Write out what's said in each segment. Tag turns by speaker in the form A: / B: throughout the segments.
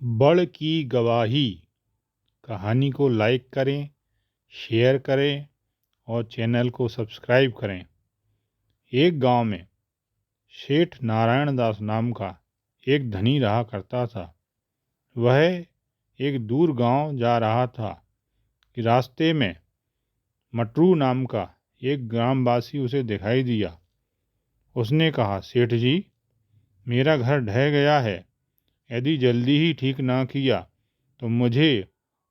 A: बड़ की गवाही कहानी को लाइक करें, शेयर करें और चैनल को सब्सक्राइब करें। एक गांव में सेठ नारायण दास नाम का एक धनी रहा करता था। वह एक दूर गांव जा रहा था कि रास्ते में मटरू नाम का एक ग्रामवासी उसे दिखाई दिया। उसने कहा, सेठ जी, मेरा घर ढह गया है। यदि जल्दी ही ठीक ना किया तो मुझे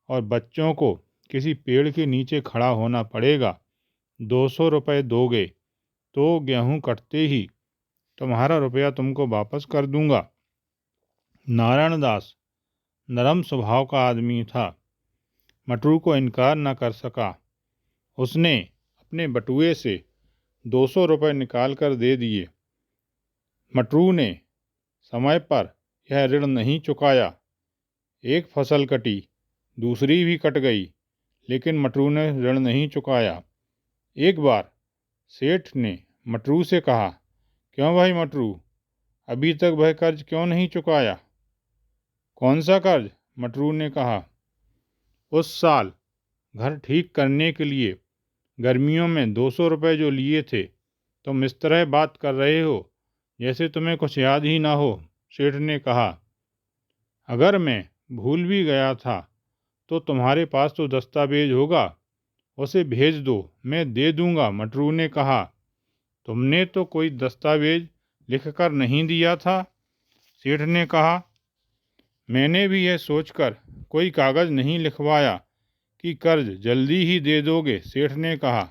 A: और बच्चों को किसी पेड़ के नीचे खड़ा होना पड़ेगा। 200 रुपये दोगे तो गेहूं कटते ही तुम्हारा रुपया तुमको वापस कर दूंगा। नारायण दास नरम स्वभाव का आदमी था। मटरू को इनकार न कर सका। उसने अपने बटुए से 200 रुपये निकाल कर दे दिए। मटरू ने समय पर यह ऋण नहीं चुकाया। एक फसल कटी, दूसरी भी कट गई, लेकिन मटरू ने ऋण नहीं चुकाया। एक बार सेठ ने मटरू से कहा, क्यों भाई मटरू, अभी तक वह कर्ज क्यों नहीं चुकाया? कौन सा कर्ज? मटरू ने कहा, उस साल घर ठीक करने के लिए गर्मियों में 200 रुपये जो लिए थे। तुम इस तरह बात कर रहे हो जैसे तुम्हें कुछ याद ही ना हो। सेठ ने कहा, अगर मैं भूल भी गया था तो तुम्हारे पास तो दस्तावेज होगा, उसे भेज दो, मैं दे दूंगा। मटरू ने कहा, तुमने तो कोई दस्तावेज लिखकर नहीं दिया था। सेठ ने कहा, मैंने भी यह सोचकर कोई कागज़ नहीं लिखवाया कि कर्ज जल्दी ही दे दोगे। सेठ ने कहा,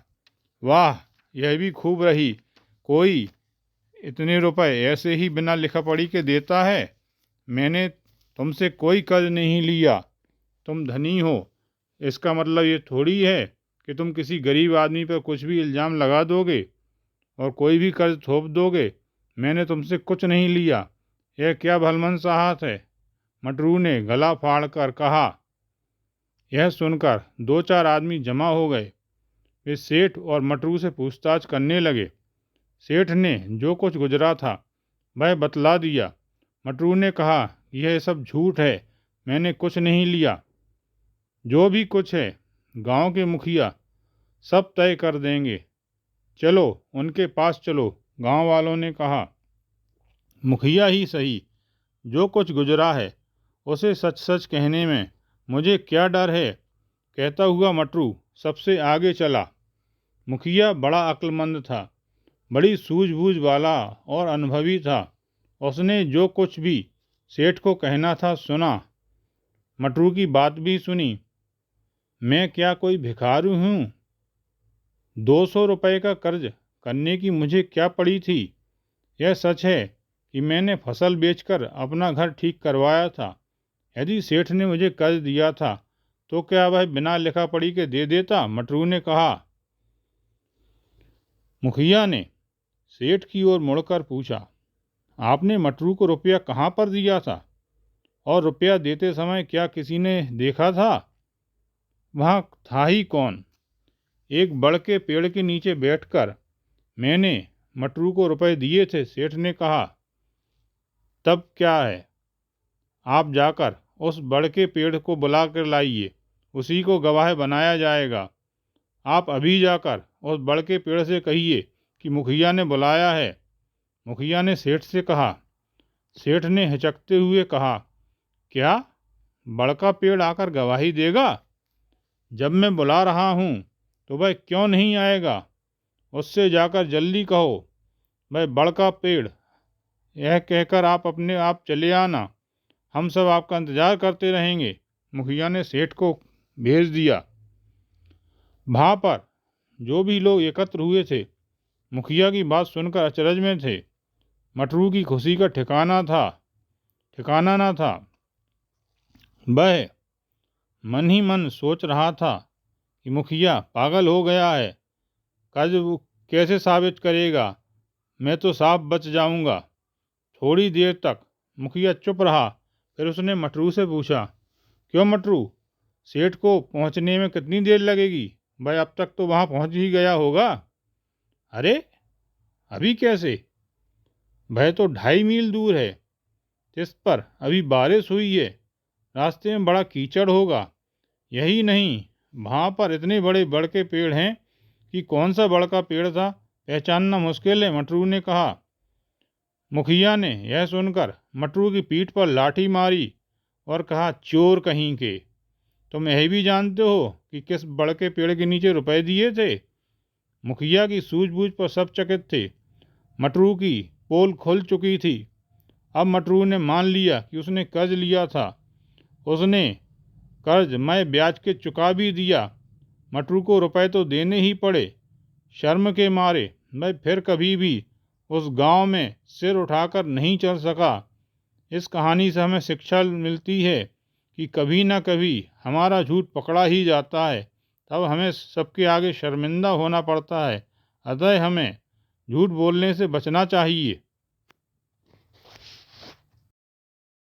A: वाह, यह भी खूब रही। कोई इतने रुपए ऐसे ही बिना लिखा पढ़ी के देता है? मैंने तुमसे कोई कर्ज नहीं लिया। तुम धनी हो, इसका मतलब ये थोड़ी है कि तुम किसी गरीब आदमी पर कुछ भी इल्ज़ाम लगा दोगे और कोई भी कर्ज थोप दोगे। मैंने तुमसे कुछ नहीं लिया। यह क्या भलमन सा हाथ है? मटरू ने गला फाड़ कर कहा। यह सुनकर दो चार आदमी जमा हो गए। वे सेठ और मटरू से पूछताछ करने लगे। सेठ ने जो कुछ गुजरा था वह बतला दिया। मटरू ने कहा, यह सब झूठ है, मैंने कुछ नहीं लिया। जो भी कुछ है गांव के मुखिया सब तय कर देंगे। चलो उनके पास चलो। गांव वालों ने कहा, मुखिया ही सही, जो कुछ गुजरा है उसे सच सच कहने में मुझे क्या डर है। कहता हुआ मटरू सबसे आगे चला। मुखिया बड़ा अक्लमंद था, बड़ी सूझबूझ वाला और अनुभवी था। उसने जो कुछ भी सेठ को कहना था सुना, मटरू की बात भी सुनी। मैं क्या कोई भिखारू हूँ? 200 रुपये का कर्ज करने की मुझे क्या पड़ी थी? यह सच है कि मैंने फसल बेचकर अपना घर ठीक करवाया था। यदि सेठ ने मुझे कर्ज दिया था तो क्या वह बिना लिखा पढ़ी के दे देता? मटरू ने कहा। मुखिया ने सेठ की ओर मुड़कर पूछा, आपने मटरू को रुपया कहाँ पर दिया था? और रुपया देते समय क्या किसी ने देखा था? वहाँ था ही कौन? एक बड़ के पेड़ के नीचे बैठकर मैंने मटरू को रुपए दिए थे। सेठ ने कहा। तब क्या है, आप जाकर उस बड़ के पेड़ को बुला कर लाइए, उसी को गवाह बनाया जाएगा। आप अभी जाकर उस बड़ के पेड़ से कहिए कि मुखिया ने बुलाया है। मुखिया ने सेठ से कहा। सेठ ने हिचकते हुए कहा, क्या बड़ का पेड़ आकर गवाही देगा? जब मैं बुला रहा हूँ तो वह क्यों नहीं आएगा? उससे जाकर जल्दी कहो, वह बड़ का पेड़, यह कहकर आप अपने आप चले आना। हम सब आपका इंतजार करते रहेंगे। मुखिया ने सेठ को भेज दिया। वहाँ पर जो भी लोग एकत्र हुए थे मुखिया की बात सुनकर अचरज में थे। मटरू की खुशी का ठिकाना ना था। वह मन ही मन सोच रहा था कि मुखिया पागल हो गया है, कर्ज वो कैसे साबित करेगा, मैं तो साफ बच जाऊंगा। थोड़ी देर तक मुखिया चुप रहा। फिर उसने मटरू से पूछा, क्यों मटरू, सेठ को पहुंचने में कितनी देर लगेगी? भाई अब तक तो वहां पहुंच ही गया होगा। अरे, अभी कैसे? वह तो 2.5 मील दूर है, जिस पर अभी बारिश हुई है। रास्ते में बड़ा कीचड़ होगा। यही नहीं, वहाँ पर इतने बड़े बड़ के पेड़ हैं कि कौन सा बड़ का पेड़ था पहचानना मुश्किल है, मटरू ने कहा। मुखिया ने यह सुनकर मटरू की पीठ पर लाठी मारी और कहा, चोर कहीं के, तुम यह भी जानते हो कि किस बड़ के पेड़ के नीचे रुपए दिए थे? मुखिया की सूझबूझ पर सब चकित थे। मटरू की पोल खुल चुकी थी। अब मटरू ने मान लिया कि उसने कर्ज लिया था। उसने कर्ज मैं ब्याज के चुका भी दिया। मटरू को रुपए तो देने ही पड़े। शर्म के मारे मैं फिर कभी भी उस गांव में सिर उठाकर नहीं चल सका। इस कहानी से हमें शिक्षा मिलती है कि कभी न कभी हमारा झूठ पकड़ा ही जाता है, तब हमें सबके आगे शर्मिंदा होना पड़ता है। अतः हमें झूठ बोलने से बचना चाहिए।